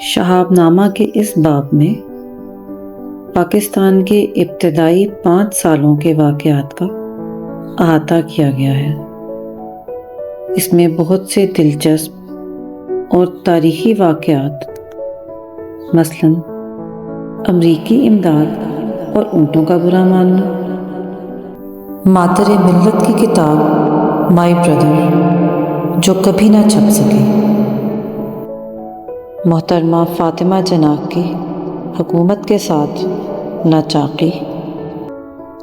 شہاب نامہ کے اس باب میں پاکستان کے ابتدائی 5 سالوں کے واقعات کا احاطہ کیا گیا ہے۔ اس میں بہت سے دلچسپ اور تاریخی واقعات مثلاً امریکی امداد اور اونٹوں کا برا ماننا، مادر ملت کی کتاب مائی برادر جو کبھی نہ چھپ سکی، محترمہ فاطمہ جناح کی حکومت کے ساتھ ناچاقی،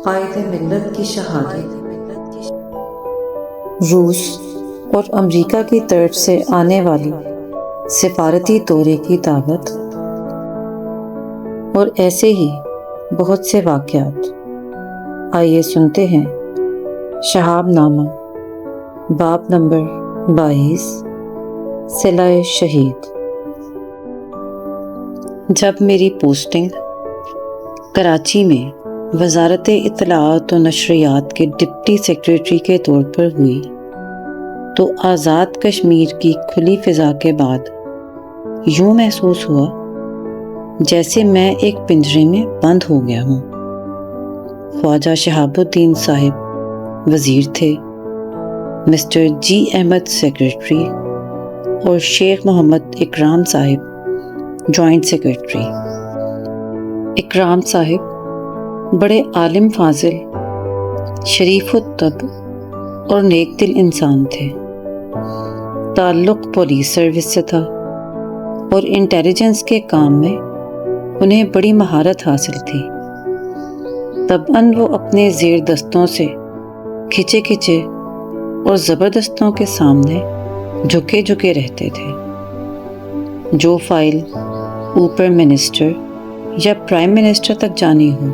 قائد ملت کی شہادت، روس اور امریکہ کی طرف سے آنے والی سفارتی دورے کی دعوت اور ایسے ہی بہت سے واقعات۔ آئیے سنتے ہیں شہاب نامہ باب نمبر 22 صلہ شہید۔ جب میری پوسٹنگ کراچی میں وزارت اطلاعات و نشریات کے ڈپٹی سیکریٹری کے طور پر ہوئی تو آزاد کشمیر کی کھلی فضا کے بعد یوں محسوس ہوا جیسے میں ایک پنجرے میں بند ہو گیا ہوں۔ خواجہ شہاب الدین صاحب وزیر تھے، مسٹر جی احمد سیکریٹری اور شیخ محمد اکرام صاحب جوائنٹ سیکریٹری۔ اکرام صاحب بڑے عالم فاضل، شریف الطبع اور نیک دل انسان تھے۔ تعلق پولیس سروس سے تھا اور انٹیلیجنس کے کام میں انہیں بڑی مہارت حاصل تھی۔ طبعاً وہ اپنے زیر دستوں سے کھچے کھچے اور زبردستوں کے سامنے جھکے جھکے رہتے تھے۔ جو فائل اوپر منسٹر یا پرائم منسٹر تک جانی ہو،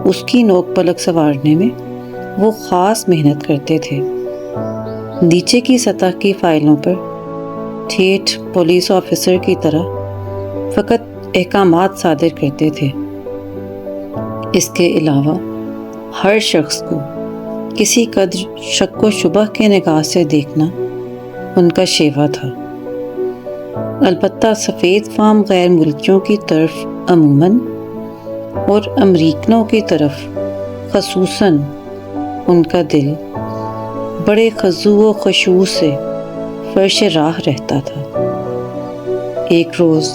اس کی نوک پلک سنوارنے میں وہ خاص محنت کرتے تھے۔ نیچے کی سطح کی فائلوں پر ٹھیٹھ پولیس آفیسر کی طرح فقط احکامات صادر کرتے تھے۔ اس کے علاوہ ہر شخص کو کسی قدر شک و شبہ کے نگاہ سے دیکھنا ان کا شیوا تھا۔ البتہ سفید فام غیر ملکیوں کی طرف عموماً اور امریکنوں کی طرف خصوصاً ان کا دل بڑے خضوع و خشوع سے فرش راہ رہتا تھا۔ ایک روز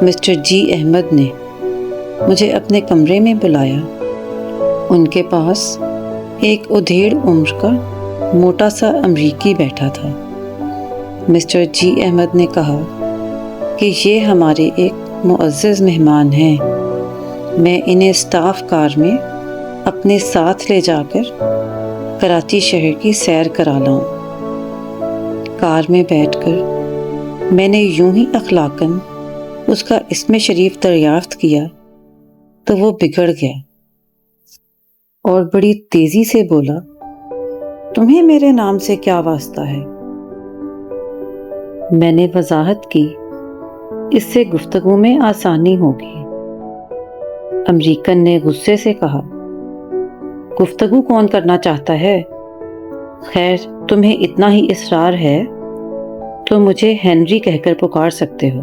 مسٹر جی احمد نے مجھے اپنے کمرے میں بلایا۔ ان کے پاس ایک ادھیڑ عمر کا موٹا سا امریکی بیٹھا تھا۔ مسٹر جی احمد نے کہا کہ یہ ہمارے ایک معزز مہمان ہیں، میں انہیں اسٹاف کار میں اپنے ساتھ لے جا کر کراچی شہر کی سیر کرا لاؤں۔ کار میں بیٹھ کر میں نے یوں ہی اخلاقاً اس کا اسم شریف دریافت کیا تو وہ بگڑ گیا اور بڑی تیزی سے بولا، تمہیں میرے نام سے کیا واسطہ ہے؟ میں نے وضاحت کی، اس سے گفتگو میں آسانی ہوگی۔ امریکن نے غصے سے کہا، گفتگو کون کرنا چاہتا ہے؟ خیر تمہیں اتنا ہی اصرار ہے تو مجھے ہنری کہہ کر پکار سکتے ہو۔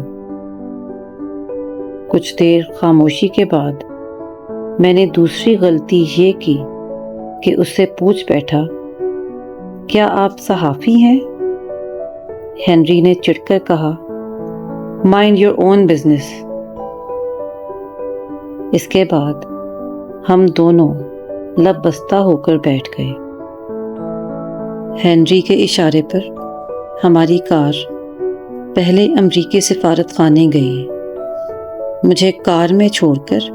کچھ دیر خاموشی کے بعد میں نے دوسری غلطی یہ کی کہ اس سے پوچھ بیٹھا، کیا آپ صحافی ہیں؟ ہنری نے چڑھ کر کہا، مائنڈ یور اون بزنس۔ اس کے بعد ہم دونوں لب بستہ ہو کر بیٹھ گئے۔ ہنری کے اشارے پر ہماری کار پہلے امریکی سفارت خانے گئی۔ مجھے کار میں چھوڑ کر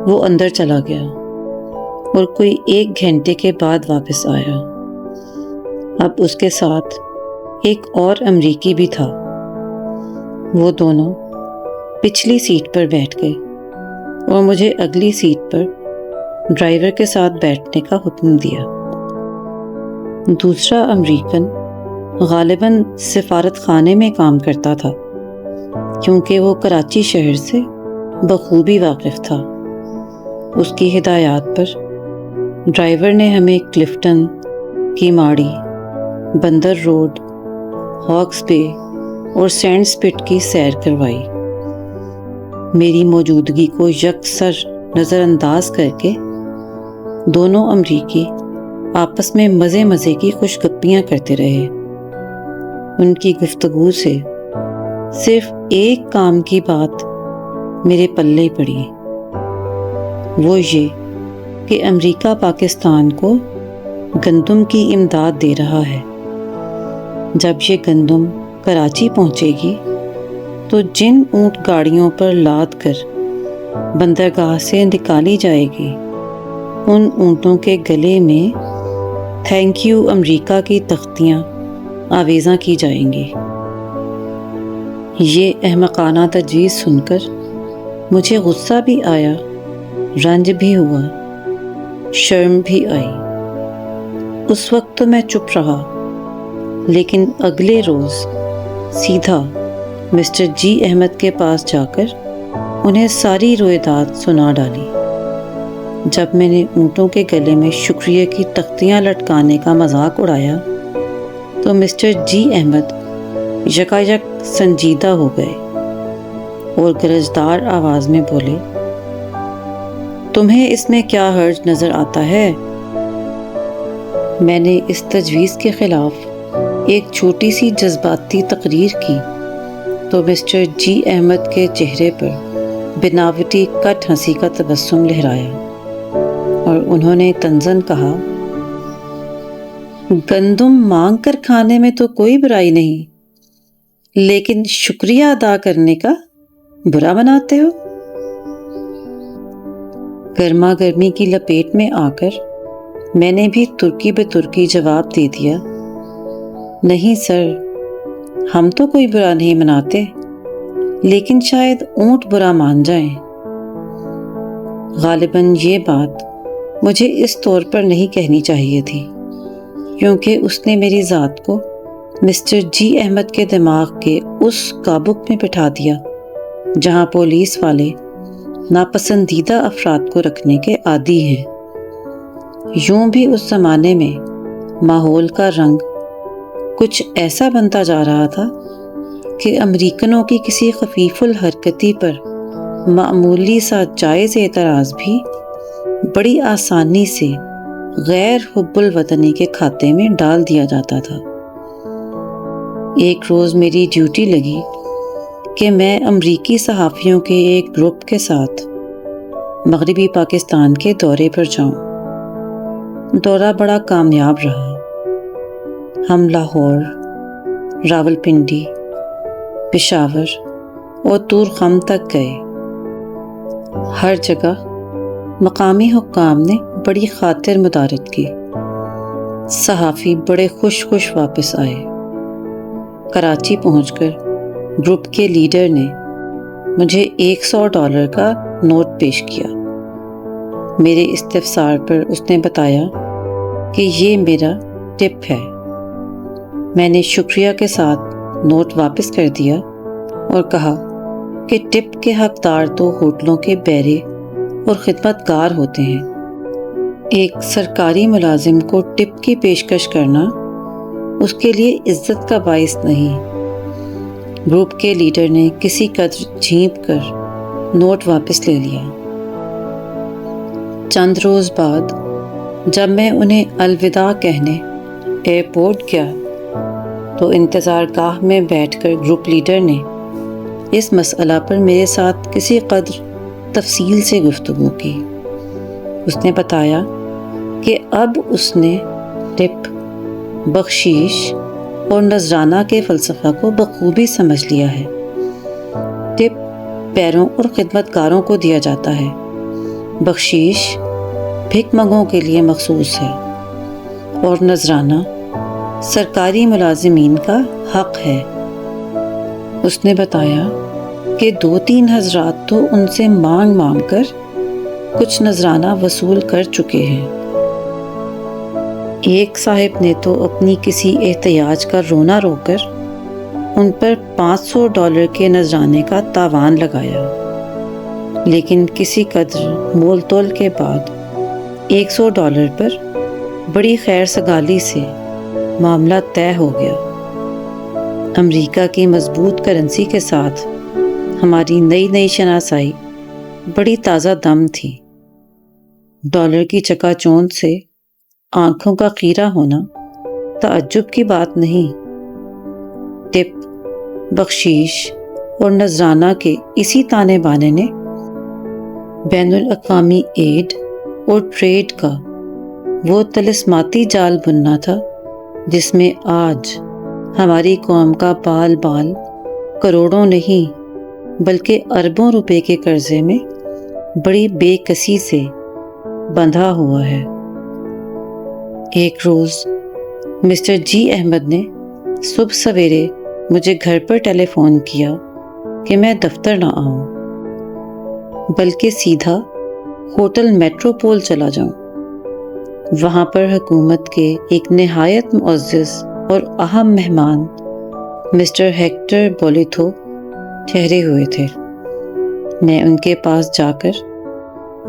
وہ اندر چلا گیا اور کوئی 1 گھنٹے کے بعد واپس آیا۔ اب اس کے ساتھ ایک اور امریکی بھی تھا۔ وہ دونوں پچھلی سیٹ پر بیٹھ گئے اور مجھے اگلی سیٹ پر ڈرائیور کے ساتھ بیٹھنے کا حکم دیا۔ دوسرا امریکن غالباً سفارت خانے میں کام کرتا تھا کیونکہ وہ کراچی شہر سے بخوبی واقف تھا۔ اس کی ہدایات پر ڈرائیور نے ہمیں کلفٹن، کیماڑی، بندر روڈ، ہاکس بے اور سینڈ سپٹ کی سیر کروائی۔ میری موجودگی کو یکسر نظر انداز کر کے دونوں امریکی آپس میں مزے کی خوش گپیاں کرتے رہے۔ ان کی گفتگو سے صرف ایک کام کی بات میرے پلے پڑی، وہ یہ کہ امریکہ پاکستان کو گندم کی امداد دے رہا ہے۔ جب یہ گندم کراچی پہنچے گی تو جن اونٹ گاڑیوں پر لاد کر بندرگاہ سے نکالی جائے گی، ان اونٹوں کے گلے میں تھینک یو امریکہ کی تختیاں آویزاں کی جائیں گی۔ یہ احمقانہ تجویز سن کر مجھے غصہ بھی آیا، رنج بھی ہوا، شرم بھی آئی۔ اس وقت تو میں چپ رہا، لیکن اگلے روز سیدھا مسٹر جی احمد کے پاس جا کر انہیں ساری روایات سنا ڈالی۔ جب میں نے اونٹوں کے گلے میں شکریہ کی تختیاں لٹکانے کا مذاق اڑایا تو مسٹر جی احمد یکایک سنجیدہ ہو گئے اور گرجدار آواز میں بولے، تمہیں اس میں کیا حرج نظر آتا ہے؟ میں نے اس تجویز کے خلاف ایک چھوٹی سی جذباتی تقریر کی تو مسٹر جی احمد کے چہرے پر بناوٹی کٹ ہنسی کا تبسم لہرایا اور انہوں نے طنزاً کہا، گندم مانگ کر کھانے میں تو کوئی برائی نہیں، لیکن شکریہ ادا کرنے کا برا بناتے ہو۔ گرما گرمی کی لپیٹ میں آ کر میں نے بھی ترکی بے ترکی جواب دے دیا، نہیں سر، ہم تو کوئی برا نہیں مناتے، لیکن شاید اونٹ برا مان جائیں۔ غالباً یہ بات مجھے اس طور پر نہیں کہنی چاہیے تھی، کیونکہ اس نے میری ذات کو مسٹر جی احمد کے دماغ کے اس کابک میں بٹھا دیا جہاں پولیس والے ناپسندیدہ افراد کو رکھنے کے عادی ہیں۔ یوں بھی اس زمانے میں ماحول کا رنگ کچھ ایسا بنتا جا رہا تھا کہ امریکنوں کی کسی خفیف الحرکتی پر معمولی سا جائز اعتراض بھی بڑی آسانی سے غیر حب الوطنی کے کھاتے میں ڈال دیا جاتا تھا۔ ایک روز میری ڈیوٹی لگی کہ میں امریکی صحافیوں کے ایک گروپ کے ساتھ مغربی پاکستان کے دورے پر جاؤں۔ دورہ بڑا کامیاب رہا۔ ہم لاہور، راولپنڈی، پشاور اور طورخم تک گئے۔ ہر جگہ مقامی حکام نے بڑی خاطر مدارت کی۔ صحافی بڑے خوش واپس آئے۔ کراچی پہنچ کر گروپ کے لیڈر نے مجھے $100 کا نوٹ پیش کیا۔ میرے استفسار پر اس نے بتایا کہ یہ میرا ٹپ ہے۔ میں نے شکریہ کے ساتھ نوٹ واپس کر دیا اور کہا کہ ٹپ کے حقدار تو ہوٹلوں کے بیرے اور خدمت گار ہوتے ہیں، ایک سرکاری ملازم کو ٹپ کی پیشکش کرنا اس کے لیے عزت کا باعث نہیں۔ گروپ کے لیڈر نے کسی قدر جھینپ کر نوٹ واپس لے لیا۔ چند روز بعد جب میں انہیں الوداع کہنے ایئرپورٹ گیا تو انتظار گاہ میں بیٹھ کر گروپ لیڈر نے اس مسئلہ پر میرے ساتھ کسی قدر تفصیل سے گفتگو کی۔ اس نے بتایا کہ اب اس نے ٹپ، بخشش اور نذرانہ کے فلسفہ کو بخوبی سمجھ لیا ہے۔ ٹپ پیروں اور خدمت گاروں کو دیا جاتا ہے، بخشش بھک منگوں کے لیے مخصوص ہے، اور نذرانہ سرکاری ملازمین کا حق ہے۔ اس نے بتایا کہ 2-3 حضرات تو ان سے مانگ کر کچھ نذرانہ وصول کر چکے ہیں۔ ایک صاحب نے تو اپنی کسی احتیاج کا رونا رو کر ان پر $500 کے نذرانے کا تاوان لگایا، لیکن کسی قدر مول تول کے بعد $100 پر بڑی خیر سگالی سے معاملہ طے ہو گیا۔ امریکہ کی مضبوط کرنسی کے ساتھ ہماری نئی نئی شناسائی بڑی تازہ دم تھی۔ ڈالر کی چکا چوند سے آنکھوں کا خیرہ ہونا تعجب کی بات نہیں۔ ٹپ، بخشیش اور نذرانہ کے اسی تانے بانے نے بین الاقوامی ایڈ اور ٹریڈ کا وہ طلسماتی جال بننا تھا جس میں آج ہماری قوم کا بال بال کروڑوں نہیں بلکہ اربوں روپے کے قرضے میں بڑی بے کسی سے بندھا ہوا ہے۔ ایک روز مسٹر جی احمد نے صبح سویرے مجھے گھر پر ٹیلی فون کیا کہ میں دفتر نہ آؤں بلکہ سیدھا ہوٹل میٹروپول چلا جاؤں۔ وہاں پر حکومت کے ایک نہایت معزز اور اہم مہمان مسٹر ہیکٹر بولیتھو ٹھہرے ہوئے تھے۔ میں ان کے پاس جا کر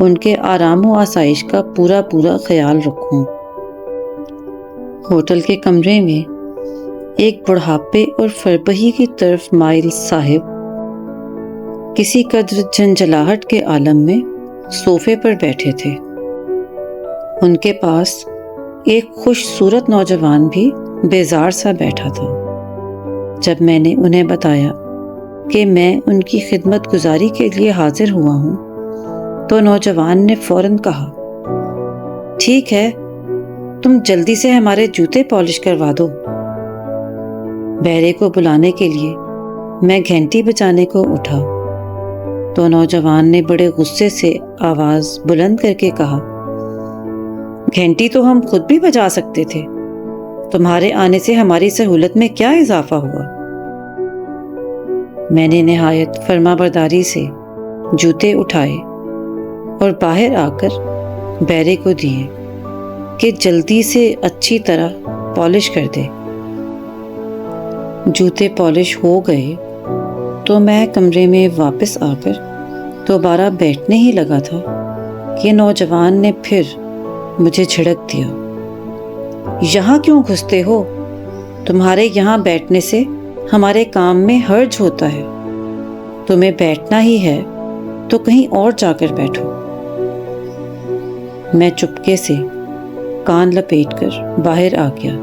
ان کے آرام و آسائش کا پورا خیال رکھوں۔ ہوٹل کے کمرے میں ایک بڑھاپے اور فربہی کی طرف مائل صاحب کسی قدر جھنجھلاہٹ کے عالم میں صوفے پر بیٹھے تھے۔ ان کے پاس ایک خوش صورت نوجوان بھی بیزار سا بیٹھا تھا۔ جب میں نے انہیں بتایا کہ میں ان کی خدمت گزاری کے لیے حاضر ہوا ہوں تو نوجوان نے فوراً کہا، ٹھیک ہے، تم جلدی سے ہمارے جوتے پالش کروا دو۔ بہرے کو بلانے کے لیے میں گھنٹی بجانے کو اٹھا تو نوجوان نے بڑے غصے سے آواز بلند کر کے کہا، گھنٹی تو ہم خود بھی بجا سکتے تھے، تمہارے آنے سے ہماری سہولت میں کیا اضافہ ہوا؟ میں نے نہایت فرما برداری سے جوتے اٹھائے اور باہر آ کر بہرے کو دیے کہ جلدی سے اچھی طرح پالش کر دے۔ جوتے پالش ہو گئے تو میں کمرے میں واپس آ کر دوبارہ بیٹھنے ہی لگا تھا کہ نوجوان نے پھر مجھے جھڑک دیا، یہاں کیوں گھستے ہو؟ تمہارے یہاں بیٹھنے سے ہمارے کام میں حرج ہوتا ہے، تمہیں بیٹھنا ہی ہے تو کہیں اور جا کر بیٹھو۔ میں چپکے سے کان لپیٹ کر باہر آ گیا۔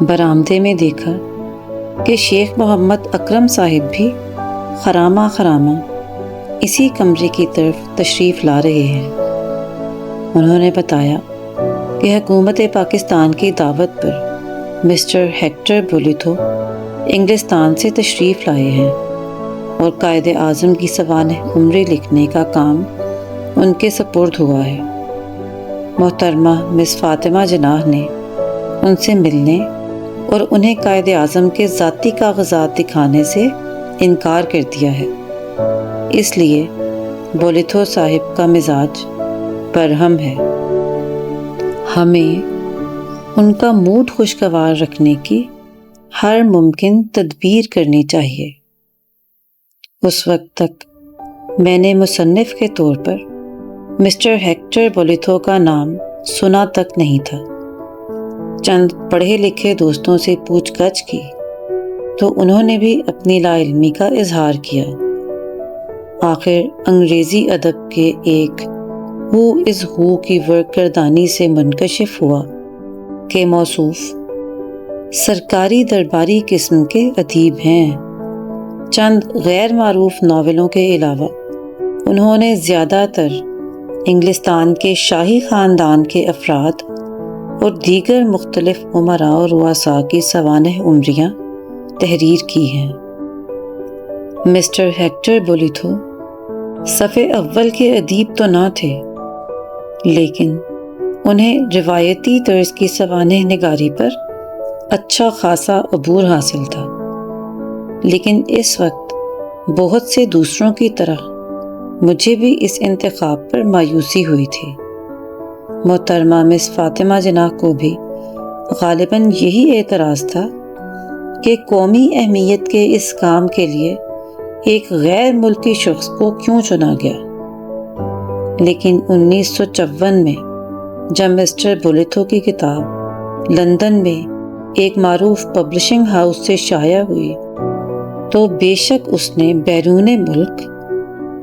برآمدے میں دیکھا کہ شیخ محمد اکرم صاحب بھی خرامہ اسی کمرے کی طرف تشریف لا رہے ہیں۔ انہوں نے بتایا کہ حکومت پاکستان کی دعوت پر مسٹر ہیکٹر بولیتھو انگلستان سے تشریف لائے ہیں اور قائد اعظم کی سوانح عمری لکھنے کا کام ان کے سپرد ہوا ہے۔ محترمہ مس فاطمہ جناح نے ان سے ملنے اور انہیں قائد اعظم کے ذاتی کاغذات دکھانے سے انکار کر دیا ہے، اس لیے بولیتھو صاحب کا مزاج برہم ہے۔ ہمیں ان کا موڈ خوشگوار رکھنے کی ہر ممکن تدبیر کرنی چاہیے۔ اس وقت تک میں نے مصنف کے طور پر مسٹر ہیکٹر بولیتھو کا نام سنا تک نہیں تھا۔ چند پڑھے لکھے دوستوں سے پوچھ گچھ کی تو انہوں نے بھی اپنی لا علمی کا اظہار کیا۔ آخر انگریزی ادب کے ایک ہو از ہو کی ورک گردانی سے منکشف ہوا کہ موصوف سرکاری درباری قسم کے ادیب ہیں۔ چند غیر معروف ناولوں کے علاوہ انہوں نے زیادہ تر انگلستان کے شاہی خاندان کے افراد اور دیگر مختلف امراء و رؤساء کی سوانح عمریاں تحریر کی ہیں۔ مسٹر ہیکٹر بولیتھو صف اول کے ادیب تو نہ تھے، لیکن انہیں روایتی طرز کی سوانح نگاری پر اچھا خاصا عبور حاصل تھا، لیکن اس وقت بہت سے دوسروں کی طرح مجھے بھی اس انتخاب پر مایوسی ہوئی تھی۔ محترمہ مس فاطمہ جناح کو بھی غالباً یہی اعتراض تھا کہ قومی اہمیت کے اس کام کے لیے ایک غیر ملکی شخص کو کیوں چنا گیا۔ لیکن 1954 میں جب مسٹر بولیتھو کی کتاب لندن میں ایک معروف پبلشنگ ہاؤس سے شائع ہوئی تو بے شک اس نے بیرون ملک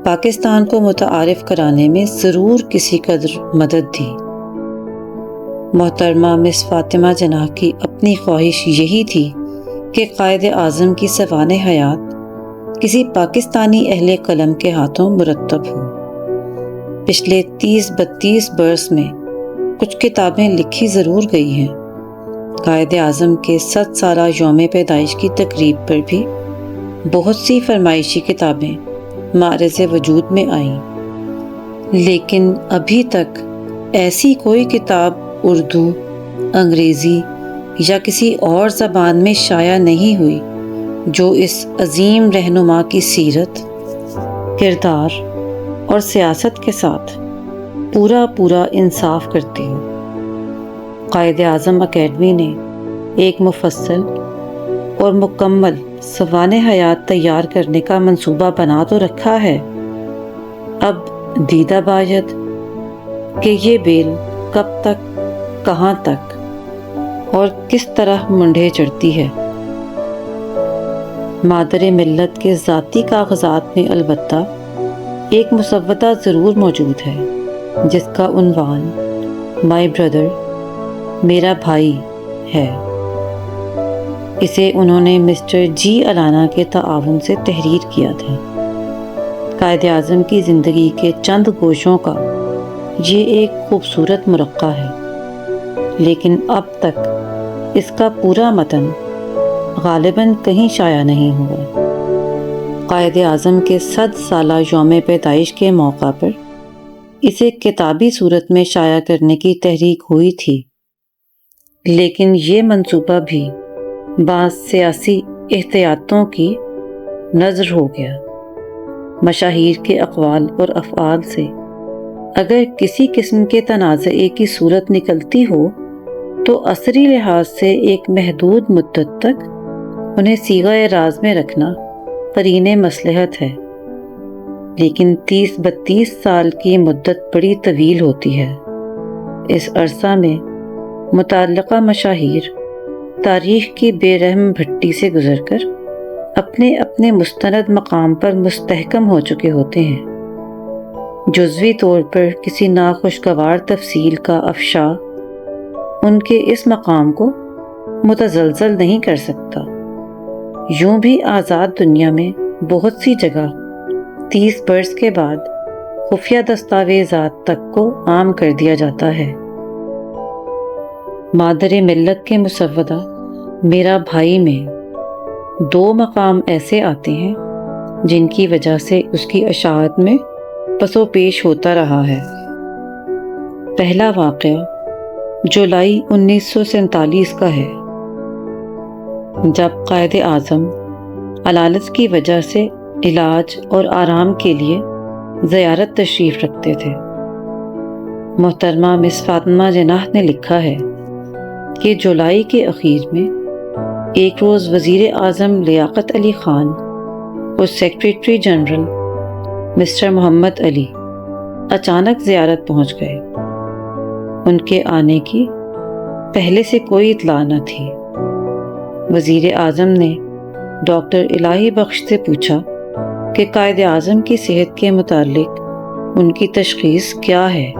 پاکستان کو متعارف کرانے میں ضرور کسی قدر مدد دی۔ محترمہ مس فاطمہ جناح کی اپنی خواہش یہی تھی کہ قائد اعظم کی سوانح حیات کسی پاکستانی اہل قلم کے ہاتھوں مرتب ہو۔ پچھلے 30-32 برس میں کچھ کتابیں لکھی ضرور گئی ہیں۔ قائد اعظم کے 100 سالہ یوم پیدائش کی تقریب پر بھی بہت سی فرمائشی کتابیں معرض وجود میں آئیں، لیکن ابھی تک ایسی کوئی کتاب اردو، انگریزی یا کسی اور زبان میں شائع نہیں ہوئی جو اس عظیم رہنما کی سیرت، کردار اور سیاست کے ساتھ پورا انصاف کرتی ہو۔ قائد اعظم اکیڈمی نے ایک مفصل اور مکمل سوانح حیات تیار کرنے کا منصوبہ بنا تو رکھا ہے، اب دیدہ باید کہ یہ بیل کب تک، کہاں تک اور کس طرح منڈھے چڑھتی ہے۔ مادر ملت کے ذاتی کاغذات میں البتہ ایک مسودہ ضرور موجود ہے جس کا عنوان مائی بردر، میرا بھائی ہے۔ اسے انہوں نے مسٹر جی الانا کے تعاون سے تحریر کیا تھا۔ قائد اعظم کی زندگی کے چند گوشوں کا یہ ایک خوبصورت مرقع ہے، لیکن اب تک اس کا پورا متن غالباً کہیں شائع نہیں ہوا۔ قائد اعظم کے 100 سالہ یوم پیدائش کے موقع پر اسے کتابی صورت میں شائع کرنے کی تحریک ہوئی تھی، لیکن یہ منصوبہ بھی بعض سیاسی احتیاطوں کی نذر ہو گیا۔ مشاہیر کے اقوال اور افعال سے اگر کسی قسم کے تنازعے کی صورت نکلتی ہو تو عصری لحاظ سے ایک محدود مدت تک انہیں صیغہ راز میں رکھنا قرین مصلحت ہے، لیکن 30-32 سال کی مدت بڑی طویل ہوتی ہے۔ اس عرصہ میں متعلقہ مشاہیر تاریخ کی بے رحم بھٹی سے گزر کر اپنے اپنے مستند مقام پر مستحکم ہو چکے ہوتے ہیں۔ جزوی طور پر کسی ناخوشگوار تفصیل کا افشا ان کے اس مقام کو متزلزل نہیں کر سکتا۔ یوں بھی آزاد دنیا میں بہت سی جگہ 30 برس کے بعد خفیہ دستاویزات تک کو عام کر دیا جاتا ہے۔ مادر ملت کے مسودہ میرا بھائی میں 2 مقام ایسے آتے ہیں جن کی وجہ سے اس کی اشاعت میں پس و پیش ہوتا رہا ہے۔ پہلا واقعہ جولائی 1947 کا ہے، جب قائد اعظم علالت کی وجہ سے علاج اور آرام کے لیے زیارت تشریف رکھتے تھے۔ محترمہ مس فاطمہ جناح نے لکھا ہے کہ جولائی کے اخیر میں ایک روز وزیر اعظم لیاقت علی خان اور سیکریٹری جنرل مسٹر محمد علی اچانک زیارت پہنچ گئے۔ ان کے آنے کی پہلے سے کوئی اطلاع نہ تھی۔ وزیر اعظم نے ڈاکٹر الہی بخش سے پوچھا کہ قائد اعظم کی صحت کے متعلق ان کی تشخیص کیا ہے۔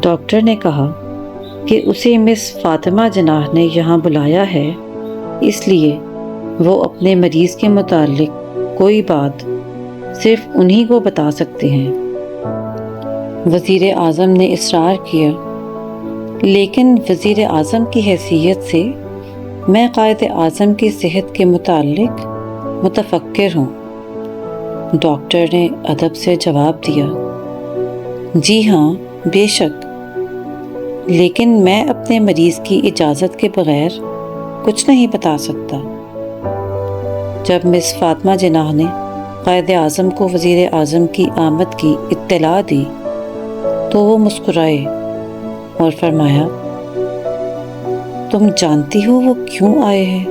ڈاکٹر نے کہا کہ اسے مس فاطمہ جناح نے یہاں بلایا ہے، اس لیے وہ اپنے مریض کے متعلق کوئی بات صرف انہی کو بتا سکتے ہیں۔ وزیر اعظم نے اصرار کیا، لیکن وزیر اعظم کی حیثیت سے میں قائد اعظم کی صحت کے متعلق متفکر ہوں۔ ڈاکٹر نے ادب سے جواب دیا، جی ہاں بے شک، لیکن میں اپنے مریض کی اجازت کے بغیر کچھ نہیں بتا سکتا۔ جب مس فاطمہ جناح نے قائد اعظم کو وزیر اعظم کی آمد کی اطلاع دی تو وہ مسکرائے اور فرمایا، تم جانتی ہو وہ کیوں آئے ہیں؟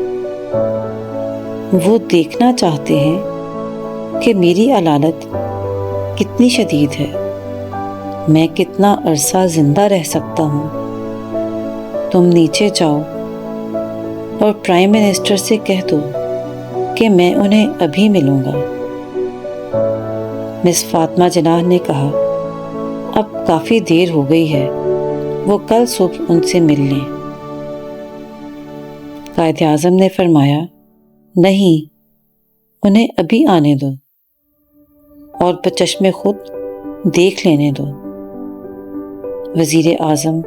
وہ دیکھنا چاہتے ہیں کہ میری علالت کتنی شدید ہے، میں کتنا عرصہ زندہ رہ سکتا ہوں۔ تم نیچے جاؤ اور پرائم منسٹر سے کہہ دو کہ میں انہیں ابھی ملوں گا۔ مس فاطمہ جناح نے کہا، اب کافی دیر ہو گئی ہے، وہ کل صبح ان سے مل لیں۔ قائد اعظم نے فرمایا، نہیں، انہیں ابھی آنے دو اور بچشم خود دیکھ لینے دو۔ وزیر اعظم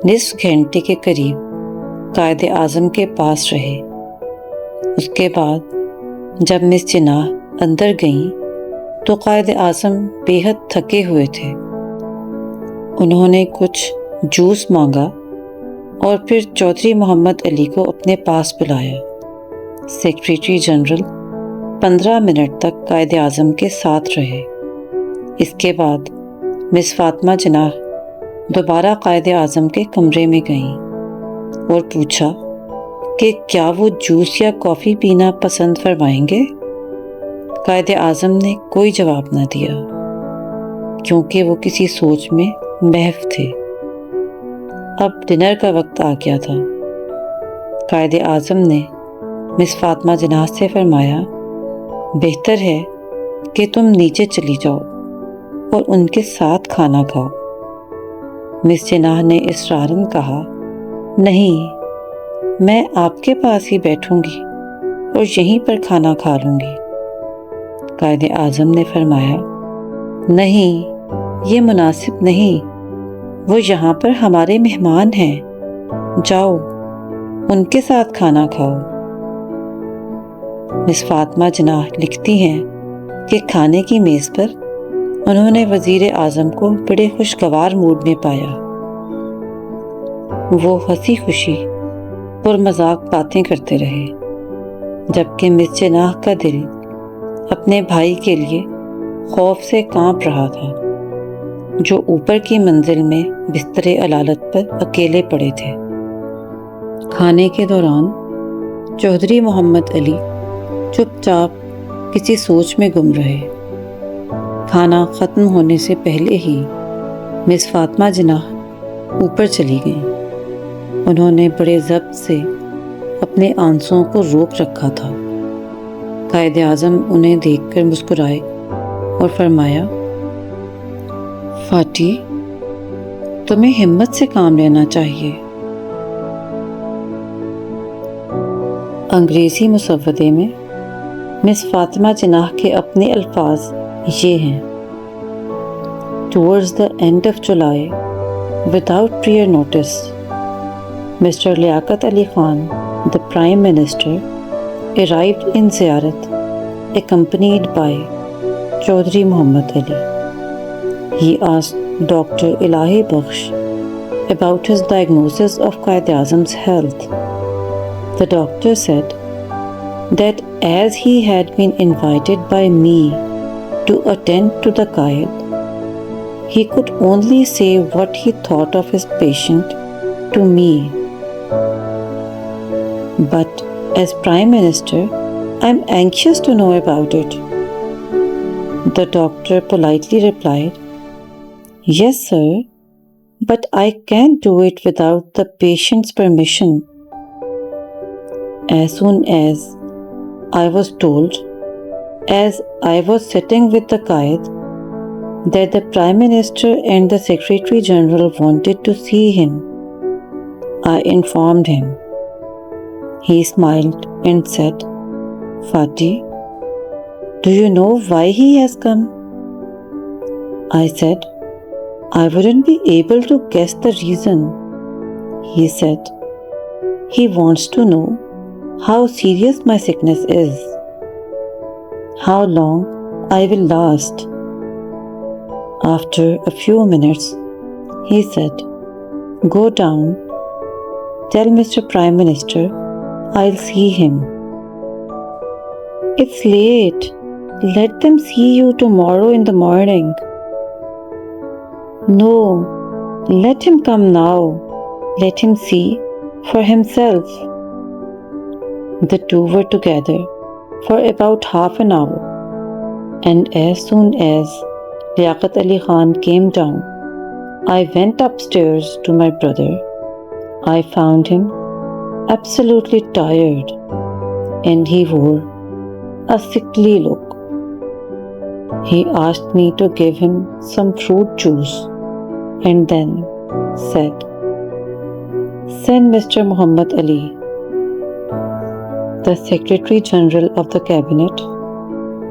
نصف گھنٹے کے قریب قائد اعظم کے پاس رہے۔ اس کے بعد جب مس جناح اندر گئیں تو قائد اعظم بے حد تھکے ہوئے تھے۔ انہوں نے کچھ جوس مانگا اور پھر چودھری محمد علی کو اپنے پاس بلایا۔ سیکریٹری جنرل 15 منٹ تک قائد اعظم کے ساتھ رہے۔ اس کے بعد مس فاطمہ جناح دوبارہ قائد اعظم کے کمرے میں گئیں اور پوچھا کہ کیا وہ جوس یا کافی پینا پسند فرمائیں گے؟ قائد اعظم نے کوئی جواب نہ دیا کیونکہ وہ کسی سوچ میں محو تھے۔ اب ڈنر کا وقت آ گیا تھا۔ قائد اعظم نے مس فاطمہ جناح سے فرمایا، بہتر ہے کہ تم نیچے چلی جاؤ اور ان کے ساتھ کھانا کھاؤ۔ مس جناح نے اصراراً کہا، نہیں، میں آپ کے پاس ہی بیٹھوں گی اور یہیں پر کھانا کھا لوں گی۔ قائد اعظم نے فرمایا، نہیں، یہ مناسب نہیں، وہ یہاں پر ہمارے مہمان ہیں، جاؤ ان کے ساتھ کھانا کھاؤ۔ مس فاطمہ جناح لکھتی ہیں کہ کھانے کی میز پر انہوں نے وزیر اعظم کو بڑے خوشگوار موڈ میں پایا۔ وہ ہنسی خوشی اور مذاق باتیں کرتے رہے، جبکہ مس جناح کا دل اپنے بھائی کے لیے خوف سے کانپ رہا تھا، جو اوپر کی منزل میں بستر علالت پر اکیلے پڑے تھے۔ کھانے کے دوران چودھری محمد علی چپ چاپ کسی سوچ میں گم رہے۔ کھانا ختم ہونے سے پہلے ہی مس فاطمہ جناح اوپر چلی گئیں۔ انہوں نے بڑے ضبط سے اپنے آنسوؤں کو روک رکھا تھا۔ قائد اعظم انہیں دیکھ کر مسکرائے اور فرمایا، فاٹی، تمہیں ہمت سے کام لینا چاہیے۔ انگریزی مسودے میں مس فاطمہ جناح کے اپنے الفاظ یہ ہیں: Towards the end of July, without prior notice, Mr. Liaquat Ali Khan, the Prime Minister, arrived in Ziyarat, accompanied by Chaudhry Muhammad Ali. He asked Dr. Ilahi Bakhsh about his diagnosis of Qaid Azam's health. The doctor said that as he had been invited by me to attend to the Qaid, he could only say what he thought of his patient to me. But as Prime Minister, I am anxious to know about it. The doctor politely replied, Yes, sir, but I can't do it without the patient's permission. As soon as I was told, as I was sitting with the Qaid, that the Prime Minister and the Secretary General wanted to see him, I informed him. He smiled and said, Fati, do you know why he has come? I said, I wouldn't be able to guess the reason. He said, he wants to know how serious my sickness is, how long I will last. After a few minutes, he said, Go down, tell Mr. Prime Minister I'll see him. It's late. Let them see you tomorrow in the morning. No, let him come now. Let him see for himself. The two were together for about half an hour, and as soon as Liaquat Ali Khan came down, I went upstairs to my brother. I found him absolutely tired, and he wore a sickly look. He asked me to give him some fruit juice and then said, "Send Mr. Muhammad Ali." The Secretary General of the Cabinet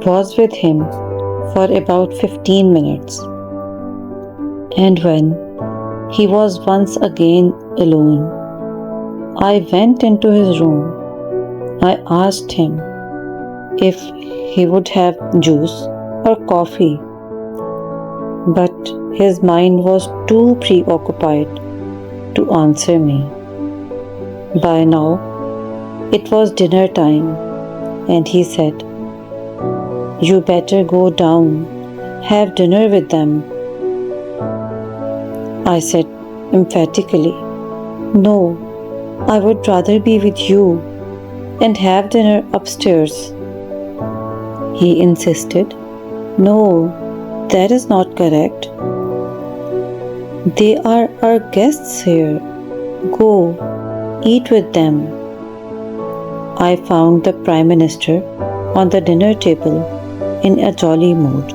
was with him for about 15 minutes, and when he was once again alone, I went into his room. I asked him if he would have juice or coffee, but his mind was too preoccupied to answer me. By now, it was dinner time, and he said, "You better go down, have dinner with them." I said emphatically, "No, I would rather be with you and have dinner upstairs." He insisted, "No, that is not correct. They are our guests here. Go, eat with them." I found the Prime Minister on the dinner table in a jolly mood,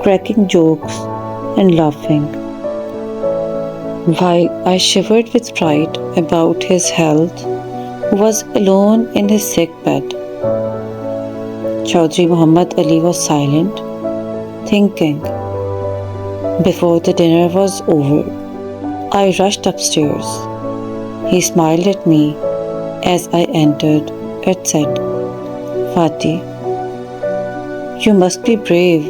cracking jokes and laughing, while I shivered with fright about his health, who was alone in his sick bed. Chaudhry Muhammad Ali was silent, thinking. Before the dinner was over, I rushed upstairs. He smiled at me as I entered and said, "Fatih, you must be brave."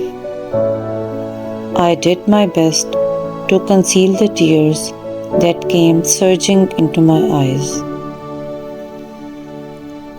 I did my best to conceal the tears that came surging into my eyes.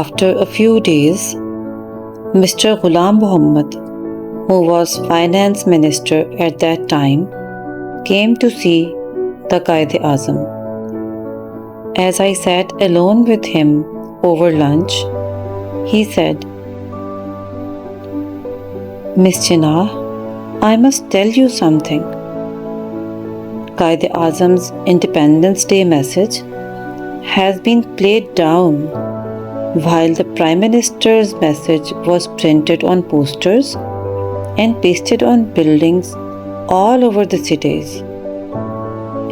After a few days, Mr. Ghulam Muhammad, who was finance minister at that time, came to see the Qaid-e-Azam. As I sat alone with him over lunch, he said, "Miss Jinnah, I must tell you something. Qaid-e-Azam's Independence Day message has been played down, while the Prime Minister's message was printed on posters and pasted on buildings all over the cities.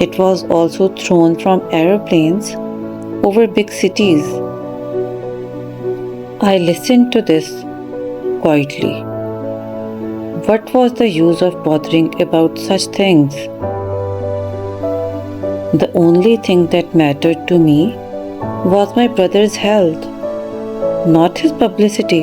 It was also thrown from aeroplanes over big cities." I listened to this quietly. What was the use of bothering about such things? The only thing that mattered to me was my brother's health, not his publicity.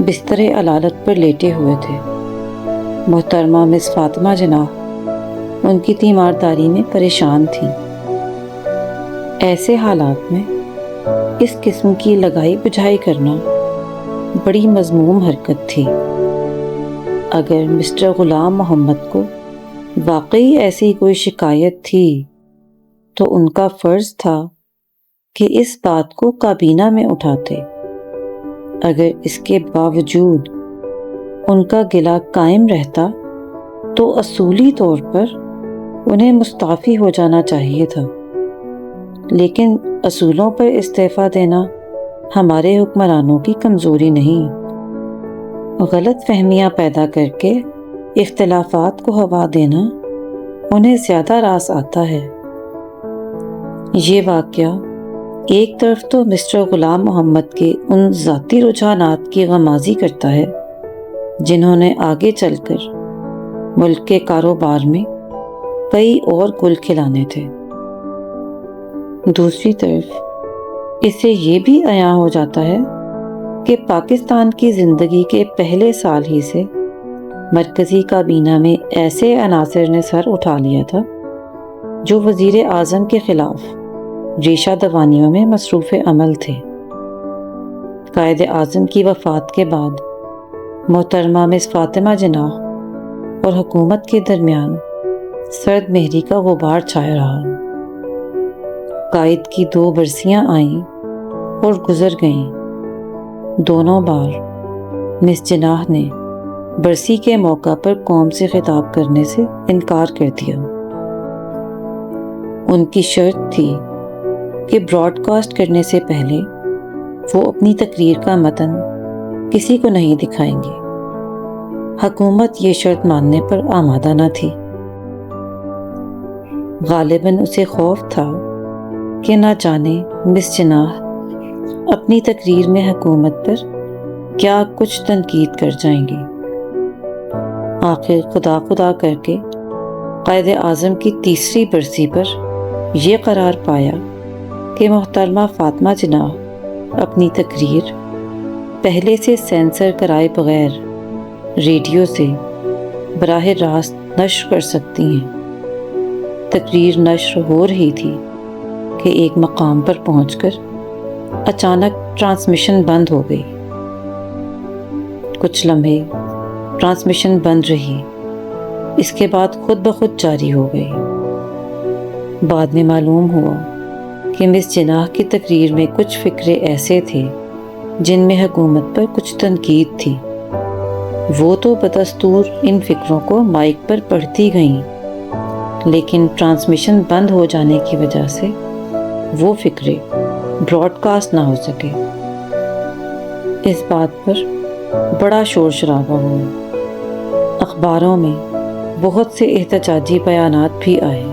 بستر علالت پر لیٹے ہوئے تھے۔ محترمہ مس فاطمہ جناح ان کی تیمارداری میں پریشان تھیں۔ ایسے حالات میں اس قسم کی لگائی بجھائی کرنا بڑی مذموم حرکت تھی۔ اگر مسٹر غلام محمد کو واقعی ایسی کوئی شکایت تھی تو ان کا فرض تھا کہ اس بات کو کابینہ میں اٹھاتے۔ اگر اس کے باوجود ان کا گلہ قائم رہتا تو اصولی طور پر انہیں مستعفی ہو جانا چاہیے تھا، لیکن اصولوں پر استعفیٰ دینا ہمارے حکمرانوں کی کمزوری نہیں، غلط فہمیاں پیدا کر کے اختلافات کو ہوا دینا انہیں زیادہ راس آتا ہے۔ یہ واقعہ ایک طرف تو مسٹر غلام محمد کے ان ذاتی رجحانات کی غمازی کرتا ہے جنہوں نے آگے چل کر ملک کے کاروبار میں کئی اور گل کھلانے تھے، دوسری طرف اس سے یہ بھی عیاں ہو جاتا ہے کہ پاکستان کی زندگی کے پہلے سال ہی سے مرکزی کابینہ میں ایسے عناصر نے سر اٹھا لیا تھا جو وزیر اعظم کے خلاف ریشہ دوانیوں میں مصروف عمل تھے۔ قائد اعظم کی وفات کے بعد محترمہ مس فاطمہ جناح اور حکومت کے درمیان سرد مہری کا غبار چھایا رہا۔ قائد کی 2 برسیاں آئیں اور گزر گئیں۔ دونوں بار مس جناح نے برسی کے موقع پر قوم سے خطاب کرنے سے انکار کر دیا۔ ان کی شرط تھی کہ براڈ کاسٹ کرنے سے پہلے وہ اپنی تقریر کا متن کسی کو نہیں دکھائیں گے۔ حکومت یہ شرط ماننے پر آمادہ نہ تھی۔ غالباً اسے خوف تھا کہ نہ جانے مس جناح اپنی تقریر میں حکومت پر کیا کچھ تنقید کر جائیں گی۔ آخر خدا خدا کر کے قائد اعظم کی 3ری برسی پر یہ قرار پایا کہ محترمہ فاطمہ جناح اپنی تقریر پہلے سے سینسر کرائے بغیر ریڈیو سے براہ راست نشر کر سکتی ہیں۔ تقریر نشر ہو رہی تھی کہ ایک مقام پر پہنچ کر اچانک ٹرانسمیشن بند ہو گئی۔ کچھ لمحے ٹرانسمیشن بند رہی، اس کے بعد خود بخود جاری ہو گئی۔ بعد میں معلوم ہوا کہ مس جناح کی تقریر میں کچھ فقرے ایسے تھے جن میں حکومت پر کچھ تنقید تھی۔ وہ تو بدستور ان فقروں کو مائک پر پڑھتی گئیں، لیکن ٹرانسمیشن بند ہو جانے کی وجہ سے وہ فقرے براڈ کاسٹ نہ ہو سکے۔ اس بات پر بڑا شور شرابہ ہوا۔ اخباروں میں بہت سے احتجاجی بیانات بھی آئے۔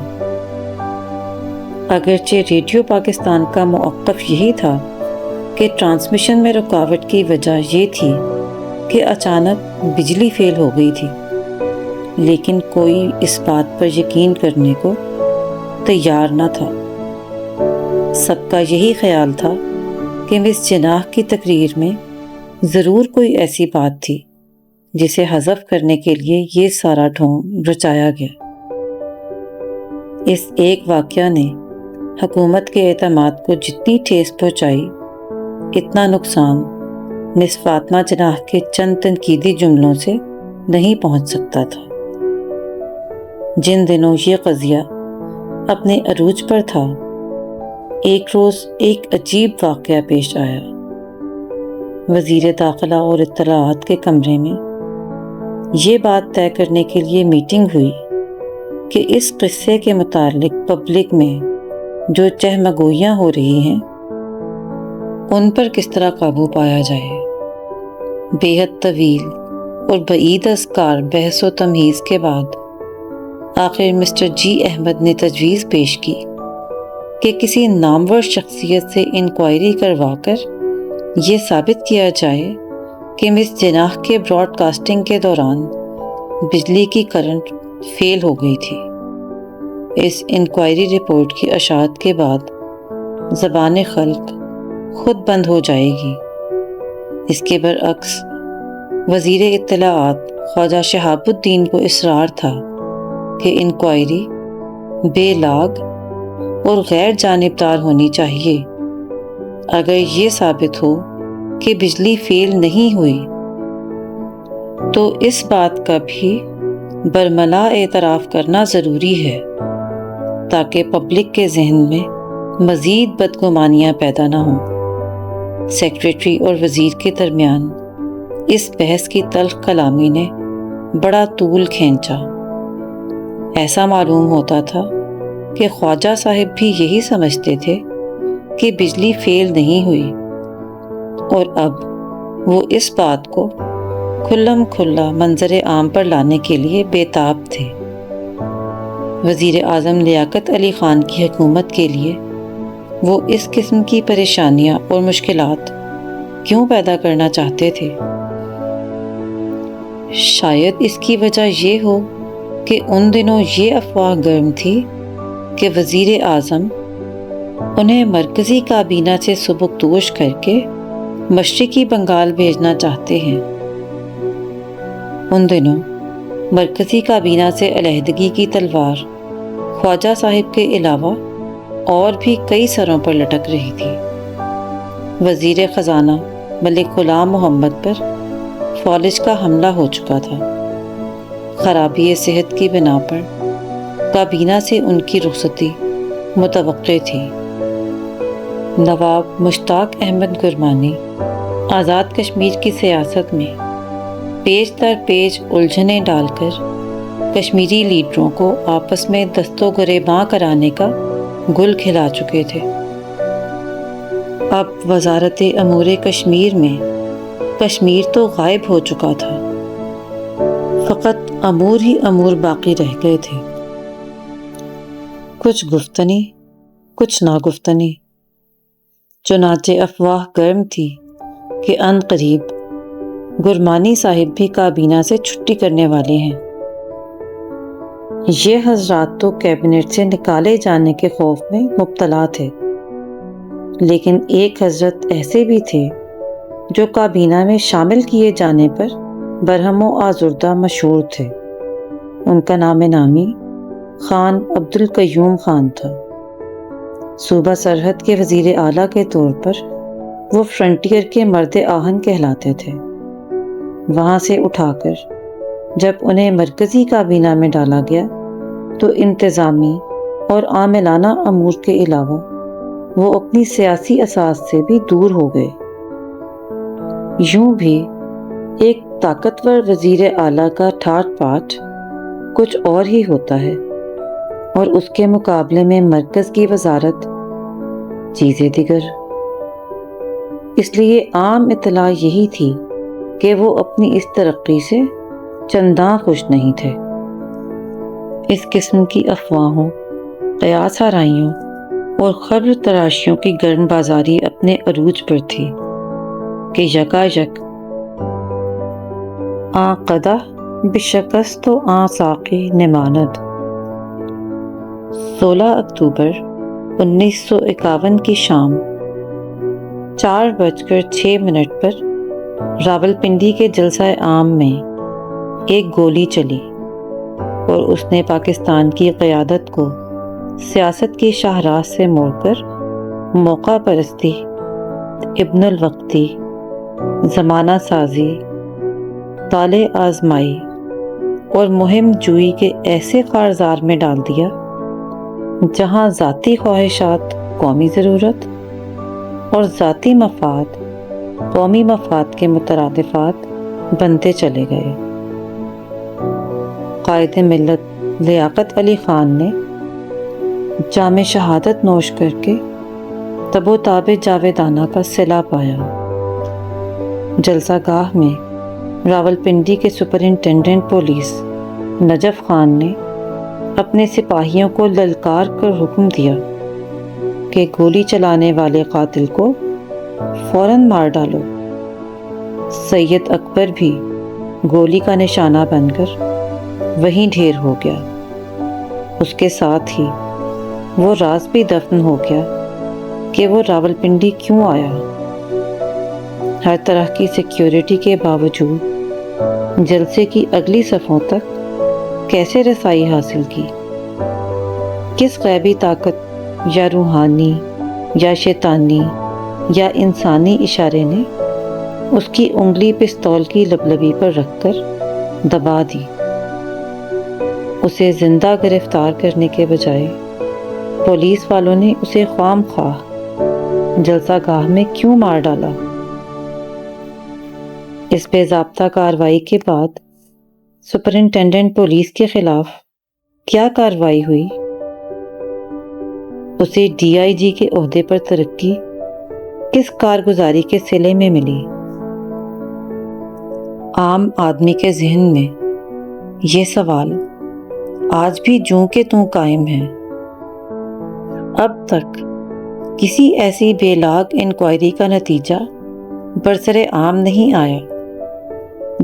اگرچہ ریڈیو پاکستان کا موقف یہی تھا کہ ٹرانسمیشن میں رکاوٹ کی وجہ یہ تھی کہ اچانک بجلی فیل ہو گئی تھی، لیکن کوئی اس بات پر یقین کرنے کو تیار نہ تھا۔ سب کا یہی خیال تھا کہ مس جناح کی تقریر میں ضرور کوئی ایسی بات تھی جسے حذف کرنے کے لیے یہ سارا ڈھونگ رچایا گیا۔ اس ایک واقعہ نے حکومت کے اعتماد کو جتنی ٹھیس پہنچائی، اتنا نقصان مس فاطمہ جناح کے چند تنقیدی جملوں سے نہیں پہنچ سکتا تھا۔ جن دنوں یہ قضیہ اپنے عروج پر تھا، ایک روز ایک عجیب واقعہ پیش آیا۔ وزیر داخلہ اور اطلاعات کے کمرے میں یہ بات طے کرنے کے لیے میٹنگ ہوئی کہ اس قصے کے متعلق پبلک میں جو چہمگوئیاں ہو رہی ہیں ان پر کس طرح قابو پایا جائے۔ بے حد طویل اور بعید از کار بحث و تمہیز کے بعد آخر مسٹر جی احمد نے تجویز پیش کی کہ کسی نامور شخصیت سے انکوائری کروا کر یہ ثابت کیا جائے کہ مس جناح کے براڈ کاسٹنگ کے دوران بجلی کی کرنٹ فیل ہو گئی تھی۔ اس انکوائری رپورٹ کی اشاعت کے بعد زبان خلق خود بند ہو جائے گی۔ اس کے برعکس وزیر اطلاعات خواجہ شہاب الدین کو اصرار تھا کہ انکوائری بے لاگ اور غیر جانبدار ہونی چاہیے۔ اگر یہ ثابت ہو کہ بجلی فیل نہیں ہوئی تو اس بات کا بھی برملا اعتراف کرنا ضروری ہے تاکہ پبلک کے ذہن میں مزید بدگمانیاں پیدا نہ ہوں۔ سیکریٹری اور وزیر کے درمیان اس بحث کی تلخ کلامی نے بڑا طول کھینچا۔ ایسا معلوم ہوتا تھا کہ خواجہ صاحب بھی یہی سمجھتے تھے کہ بجلی فیل نہیں ہوئی، اور اب وہ اس بات کو کھلم کھلا منظر عام پر لانے کے لیے بے تاب تھے۔ وزیر اعظم لیاقت علی خان کی حکومت کے لیے وہ اس قسم کی پریشانیاں اور مشکلات کیوں پیدا کرنا چاہتے تھے؟ شاید اس کی وجہ یہ ہو کہ ان دنوں یہ افواہ گرم تھی کہ وزیر اعظم انہیں مرکزی کابینہ سے سبکدوش کر کے مشرقی بنگال بھیجنا چاہتے ہیں۔ ان دنوں مرکزی کابینہ سے علیحدگی کی تلوار خواجہ صاحب کے علاوہ اور بھی کئی سروں پر لٹک رہی تھی۔ وزیر خزانہ ملک غلام محمد پر فالج کا حملہ ہو چکا تھا۔ خرابی صحت کی بنا پر کابینہ سے ان کی رخصتی متوقع تھی۔ نواب مشتاق احمد گرمانی آزاد کشمیر کی سیاست میں پیج در پیج الجھنیں ڈال کر کشمیری لیڈروں کو آپس میں دست و گریباں کرانے کا گل کھلا چکے تھے۔ اب وزارت امور کشمیر میں کشمیر تو غائب ہو چکا تھا، فقط امور ہی امور باقی رہ گئے تھے۔ کچھ گفتنی کچھ ناگفتنی، چنانچہ افواہ گرم تھی کہ ان قریب گرمانی صاحب بھی کابینہ سے چھٹی کرنے والے ہیں۔ یہ حضرات تو کیبنٹ سے نکالے جانے کے خوف میں مبتلا تھے، لیکن ایک حضرت ایسے بھی تھے جو کابینہ میں شامل کیے جانے پر برہم و آزردہ مشہور تھے۔ ان کا نام نامی خان عبد القیوم خان تھا۔ صوبہ سرحد کے وزیر اعلیٰ کے طور پر وہ فرنٹیئر کے مرد آہن کہلاتے تھے۔ وہاں سے اٹھا کر جب انہیں مرکزی کابینہ میں ڈالا گیا تو انتظامی اور عاملانہ امور کے علاوہ وہ اپنی سیاسی اساس سے بھی دور ہو گئے۔ یوں بھی ایک طاقتور وزیر اعلیٰ کا ٹھاٹ پاٹ کچھ اور ہی ہوتا ہے، اور اس کے مقابلے میں مرکز کی وزارت چیزیں دیگر۔ اس لیے عام اطلاع یہی تھی کہ وہ اپنی اس ترقی سے چنداں خوش نہیں تھے۔ اس قسم کی افواہوں، قیاس آرائیوں اور خبر تراشیوں کی گرم بازاری اپنے عروج پر تھی کہ یکایک آں قدح بشکست و آں ساقی نماند 16 اکتوبر 1951 کی شام 4:06 پر راولپنڈی کے جلسہ عام میں ایک گولی چلی اور اس نے پاکستان کی قیادت کو سیاست کی شاہراہ سے موڑ کر موقع پرستی، ابن الوقتی، زمانہ سازی، طالع آزمائی اور مہم جوئی کے ایسے کارزار میں ڈال دیا جہاں ذاتی خواہشات قومی ضرورت اور ذاتی مفاد قومی مفاد کے مترادفات بنتے چلے گئے۔ قائد ملت لیاقت علی خان نے جام شہادت نوش کر کے تب و تاب جاویدانہ کا صلہ پایا۔ جلسہ گاہ میں راولپنڈی کے سپرنٹینڈنٹ پولیس نجف خان نے اپنے سپاہیوں کو للکار کر حکم دیا کہ گولی چلانے والے قاتل کو فوراً مار ڈالو۔ سید اکبر بھی گولی کا نشانہ بن کر وہیں ڈھیر ہو گیا۔ اس کے ساتھ ہی وہ راز بھی دفن ہو گیا کہ وہ راولپنڈی کیوں آیا۔ ہر طرح کی سیکیورٹی کے باوجود جلسے کی اگلی صفوں تک کیسے رسائی حاصل کی؟ کس غیبی طاقت یا روحانی یا شیطانی یا انسانی اشارے نے اس کی انگلی پستول کی لبلبی پر رکھ کر دبا دی؟ اسے زندہ گرفتار کرنے کے بجائے پولیس والوں نے اسے خواہ مخواہ جلسہ گاہ میں کیوں مار ڈالا؟ اس بے ضابطہ کارروائی کے بعد سپرنٹینڈنٹ پولیس کے خلاف کیا کارروائی ہوئی؟ اسے DIG کے عہدے پر ترقی کس کارگزاری کے صلے میں ملی؟ عام آدمی کے ذہن میں یہ سوال آج بھی جوں کہ توں قائم ہے۔ اب تک کسی ایسی بے لاگ انکوائری کا نتیجہ برسر عام نہیں آیا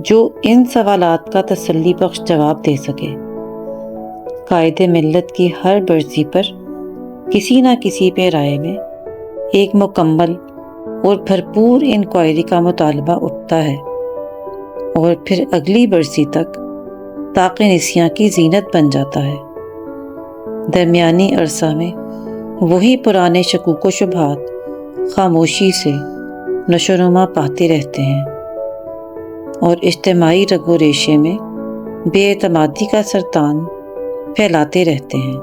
جو ان سوالات کا تسلی بخش جواب دے سکے۔ قائد ملت کی ہر برسی پر کسی نہ کسی پیرائے میں ایک مکمل اور بھرپور انکوائری کا مطالبہ اٹھتا ہے اور پھر اگلی برسی تک طاق نسیاں کی زینت بن جاتا ہے۔ درمیانی عرصہ میں وہی پرانے شکوک و شبہات خاموشی سے نشو و نما پاتے رہتے ہیں اور اجتماعی رگ و ریشے میں بے اعتمادی کا سرطان پھیلاتے رہتے ہیں۔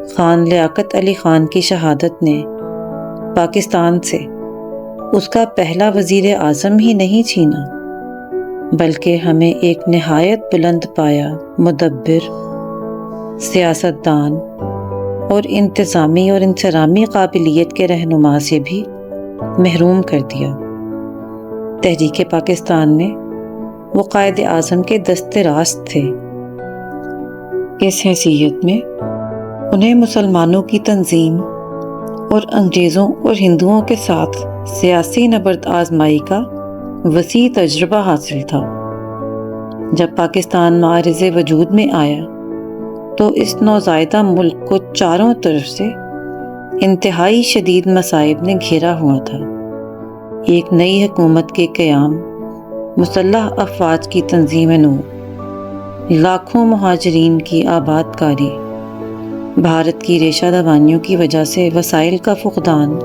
خان لیاقت علی خان کی شہادت نے پاکستان سے اس کا پہلا وزیر اعظم ہی نہیں چھینا، بلکہ ہمیں ایک نہایت بلند پایا مدبر، سیاستدان اور انتظامی اور انصرامی قابلیت کے رہنما سے بھی محروم کر دیا۔ تحریک پاکستان میں وہ قائد اعظم کے دست راست تھے۔ اس حیثیت میں انہیں مسلمانوں کی تنظیم اور انگریزوں اور ہندوؤں کے ساتھ سیاسی نبرد آزمائی کا وسیع تجربہ حاصل تھا۔ جب پاکستان معرض وجود میں آیا تو اس نوزائیدہ ملک کو چاروں طرف سے انتہائی شدید مصائب نے گھیرا ہوا تھا۔ ایک نئی حکومت کے قیام، مسلح افواج کی تنظیم نو، لاکھوں مہاجرین کی آباد کاری، بھارت کی ریشہ دوانیوں کی وجہ سے وسائل کا فقدان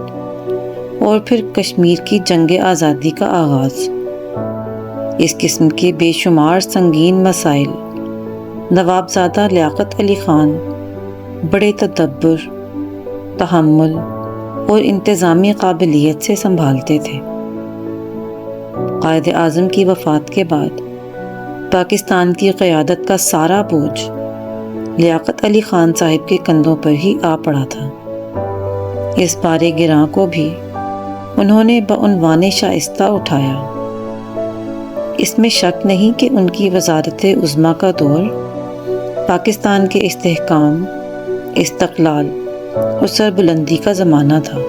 اور پھر کشمیر کی جنگ آزادی کا آغاز۔ اس قسم کے بے شمار سنگین مسائل نوابزادہ لیاقت علی خان بڑے تدبر، تحمل اور انتظامی قابلیت سے سنبھالتے تھے۔ قائد اعظم کی وفات کے بعد پاکستان کی قیادت کا سارا بوجھ لیاقت علی خان صاحب کے کندھوں پر ہی آ پڑا تھا۔ اس بارے گراں کو بھی انہوں نے بعنوان شائستہ اٹھایا۔ اس میں شک نہیں کہ ان کی وزارت عظمیٰ کا دور پاکستان کے استحکام، استقلال اور سربلندی کا زمانہ تھا،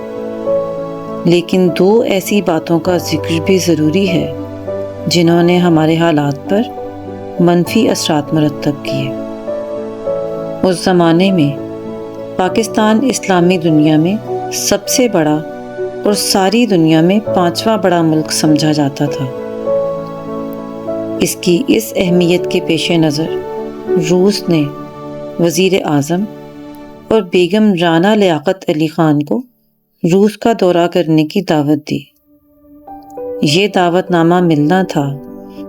لیکن دو ایسی باتوں کا ذکر بھی ضروری ہے جنہوں نے ہمارے حالات پر منفی اثرات مرتب کیے۔ اس زمانے میں پاکستان اسلامی دنیا میں سب سے بڑا اور ساری دنیا میں 5واں بڑا ملک سمجھا جاتا تھا۔ اس کی اس اہمیت کے پیش نظر روس نے وزیر اعظم اور بیگم رانا لیاقت علی خان کو روس کا دورہ کرنے کی دعوت دی۔ یہ دعوت نامہ ملنا تھا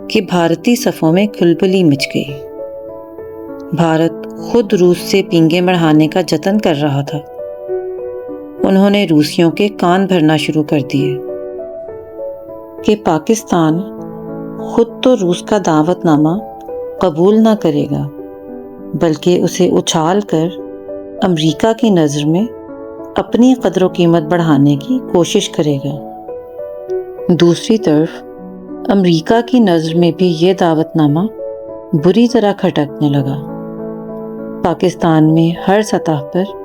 کہ بھارتی صفوں میں کھلبلی مچ گئی۔ بھارت خود روس سے پینگیں بڑھانے کا جتن کر رہا تھا۔ انہوں نے روسیوں کے کان بھرنا شروع کر دیے کہ پاکستان خود تو روس کا دعوت نامہ قبول نہ کرے گا، بلکہ اسے اچھال کر امریکہ کی نظر میں اپنی قدر و قیمت بڑھانے کی کوشش کرے گا۔ دوسری طرف امریکہ کی نظر میں بھی یہ دعوت نامہ بری طرح کھٹکنے لگا۔ پاکستان میں ہر سطح پر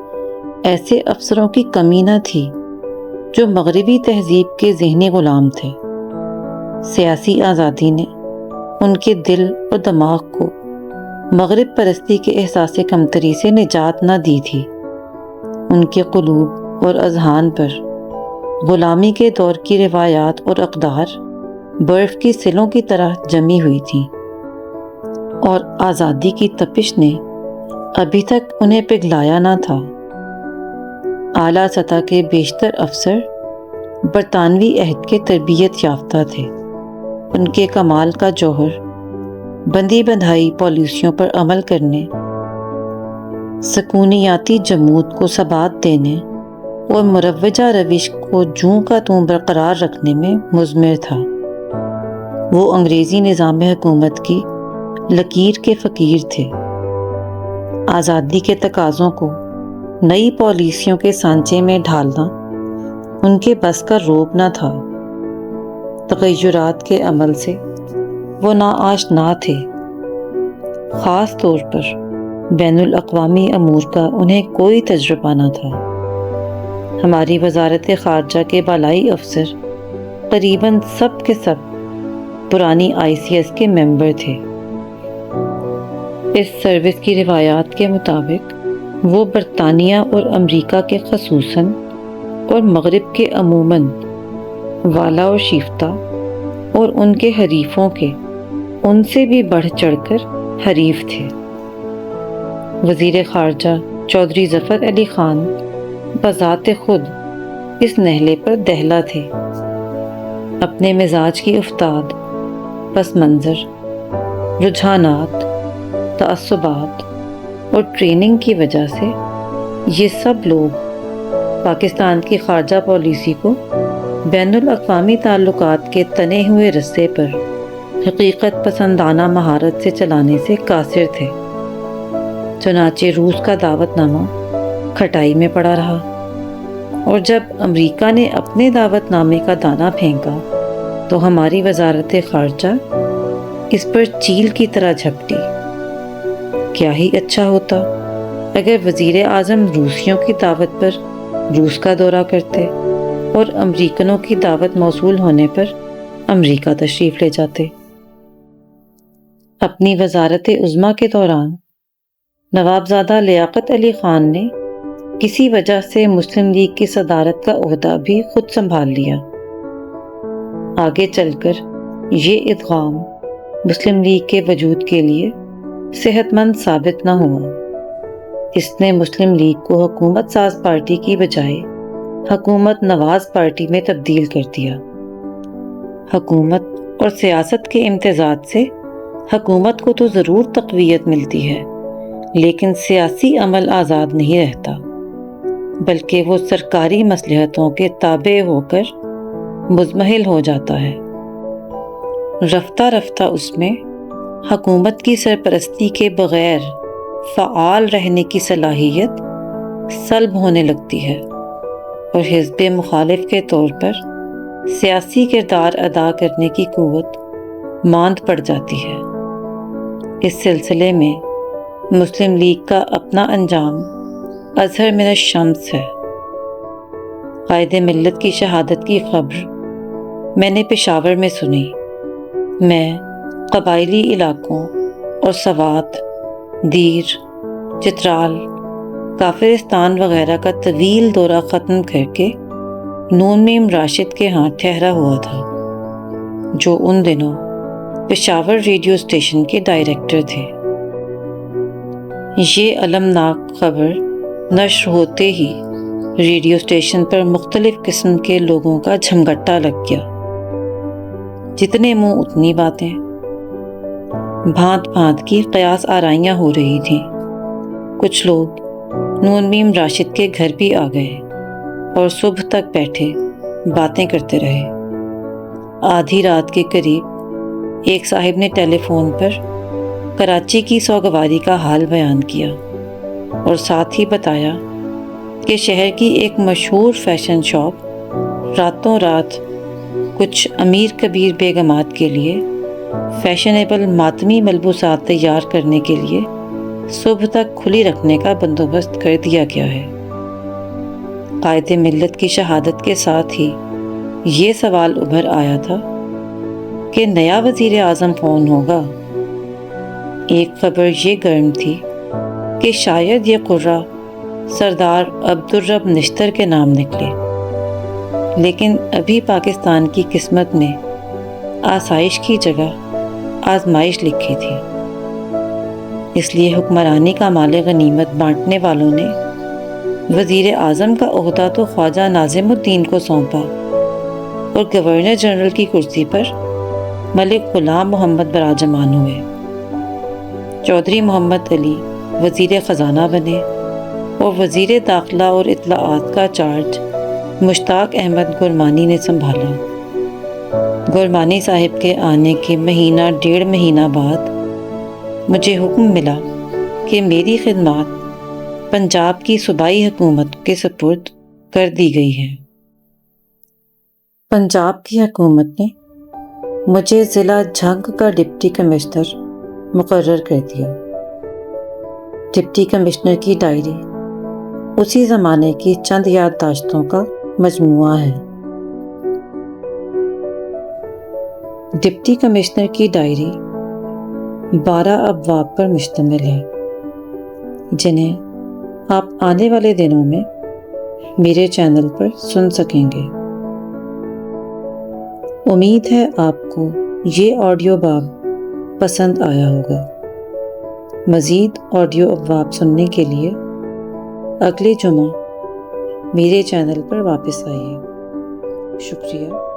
ایسے افسروں کی کمی نہ تھی جو مغربی تہذیب کے ذہنی غلام تھے۔ سیاسی آزادی نے ان کے دل اور دماغ کو مغرب پرستی کے احساس کمتری سے نجات نہ دی تھی۔ ان کے قلوب اور اذہان پر غلامی کے دور کی روایات اور اقدار برف کی سلوں کی طرح جمی ہوئی تھیں، اور آزادی کی تپش نے ابھی تک انہیں پگھلایا نہ تھا۔ اعلیٰ سطح کے بیشتر افسر برطانوی عہد کے تربیت یافتہ تھے۔ ان کے کمال کا جوہر بندی بندھائی پالیسیوں پر عمل کرنے، سکونیاتی جمود کو ثبات دینے اور مروجہ روش کو جوں کا توں برقرار رکھنے میں مضمر تھا۔ وہ انگریزی نظام حکومت کی لکیر کے فقیر تھے۔ آزادی کے تقاضوں کو نئی پالیسیوں کے سانچے میں ڈھالنا ان کے بس کا روب نہ تھا۔ تغیرات کے عمل سے وہ ناآشنا تھے، خاص طور پر بین الاقوامی امور کا انہیں کوئی تجربہ نہ تھا۔ ہماری وزارت خارجہ کے بالائی افسر قریباً سب کے سب پرانی ICS کے ممبر تھے۔ اس سروس کی روایات کے مطابق وہ برطانیہ اور امریکہ کے خصوصاً اور مغرب کے عموماً والا اور شیفتہ اور ان کے حریفوں کے ان سے بھی بڑھ چڑھ کر حریف تھے۔ وزیر خارجہ چودھری ظفر علی خان بذات خود اس نہلے پر دہلا تھے۔ اپنے مزاج کی افتاد، پس منظر، رجحانات، تعصبات اور ٹریننگ کی وجہ سے یہ سب لوگ پاکستان کی خارجہ پالیسی کو بین الاقوامی تعلقات کے تنے ہوئے رستے پر حقیقت پسندانہ مہارت سے چلانے سے قاصر تھے۔ چنانچہ روس کا دعوت نامہ کھٹائی میں پڑا رہا، اور جب امریکہ نے اپنے دعوت نامے کا دانہ پھینکا تو ہماری وزارت خارجہ اس پر چیل کی طرح جھپٹی۔ کیا ہی اچھا ہوتا اگر وزیر اعظم روسیوں کی دعوت پر روس کا دورہ کرتے اور امریکنوں کی دعوت موصول ہونے پر امریکہ تشریف لے جاتے۔ اپنی وزارت عظمیٰ کے دوران نوابزادہ لیاقت علی خان نے کسی وجہ سے مسلم لیگ کی صدارت کا عہدہ بھی خود سنبھال لیا۔ آگے چل کر یہ ادغام مسلم لیگ کے وجود کے لیے صحت مند ثابت نہ ہوا۔ اس نے مسلم لیگ کو حکومت ساز پارٹی کی بجائے حکومت نواز پارٹی میں تبدیل کر دیا۔ حکومت اور سیاست کے امتزاج سے حکومت کو تو ضرور تقویت ملتی ہے، لیکن سیاسی عمل آزاد نہیں رہتا، بلکہ وہ سرکاری مصلحتوں کے تابع ہو کر مضمحل ہو جاتا ہے۔ رفتہ رفتہ اس میں حکومت کی سرپرستی کے بغیر فعال رہنے کی صلاحیت سلب ہونے لگتی ہے، اور حزب مخالف کے طور پر سیاسی کردار ادا کرنے کی قوت ماند پڑ جاتی ہے۔ اس سلسلے میں مسلم لیگ کا اپنا انجام اظہر من الشمس ہے۔ قائد ملت کی شہادت کی خبر میں نے پشاور میں سنی۔ میں قبائلی علاقوں اور سوات، دیر، چترال، کافرستان وغیرہ کا طویل دورہ ختم کر کے نون میم راشد کے ہاں ٹھہرا ہوا تھا، جو ان دنوں پشاور ریڈیو اسٹیشن کے ڈائریکٹر تھے۔ یہ المناک خبر نشر ہوتے ہی ریڈیو اسٹیشن پر مختلف قسم کے لوگوں کا جھمگٹا لگ گیا۔ جتنے منہ اتنی باتیں، بھانت بھانت کی قیاس آرائیاں ہو رہی تھیں۔ کچھ لوگ نون میم راشد کے گھر بھی آ گئے اور صبح تک بیٹھے باتیں کرتے رہے۔ آدھی رات کے قریب ایک صاحب نے ٹیلی فون پر کراچی کی سوگواری کا حال بیان کیا اور ساتھ ہی بتایا کہ شہر کی ایک مشہور فیشن شاپ راتوں رات کچھ امیر کبیر بیگمات کے لیے فیشنیبل ماتمی ملبوسات تیار کرنے کے لیے صبح تک کھلی رکھنے کا بندوبست کر دیا گیا ہے۔ قائد ملت کی شہادت کے ساتھ ہی یہ سوال ابھر آیا تھا کہ نیا وزیر اعظم کون ہوگا۔ ایک خبر یہ گرم تھی کہ شاید یہ قرہ سردار عبدالرب نشتر کے نام نکلے، لیکن ابھی پاکستان کی قسمت میں آسائش کی جگہ آزمائش لکھی تھی، اس لیے حکمرانی کا مال غنیمت بانٹنے والوں نے وزیر اعظم کا عہدہ تو خواجہ ناظم الدین کو سونپا اور گورنر جنرل کی کرسی پر ملک غلام محمد براجمان ہوئے۔ چودھری محمد علی وزیر خزانہ بنے اور وزیر داخلہ اور اطلاعات کا چارج مشتاق احمد گرمانی نے سنبھالا۔ گرمانی صاحب کے آنے کے مہینہ ڈیڑھ مہینہ بعد مجھے حکم ملا کہ میری خدمات پنجاب کی صوبائی حکومت کے سپرد کر دی گئی ہے۔ پنجاب کی حکومت نے مجھے ضلع جھنگ کا ڈپٹی کمشنر مقرر کر دیا۔ ڈپٹی کمشنر کی ڈائری اسی زمانے کی چند یادداشتوں کا مجموعہ ہے۔ ڈپٹی کمشنر کی ڈائری 12 ابواب پر مشتمل ہے، جنہیں آپ آنے والے دنوں میں میرے چینل پر سن سکیں گے۔ امید ہے آپ کو یہ آڈیو باب پسند آیا ہوگا۔ مزید آڈیو ابواب سننے کے لیے اگلے جمعہ میرے چینل پر واپس آئیے۔ شکریہ۔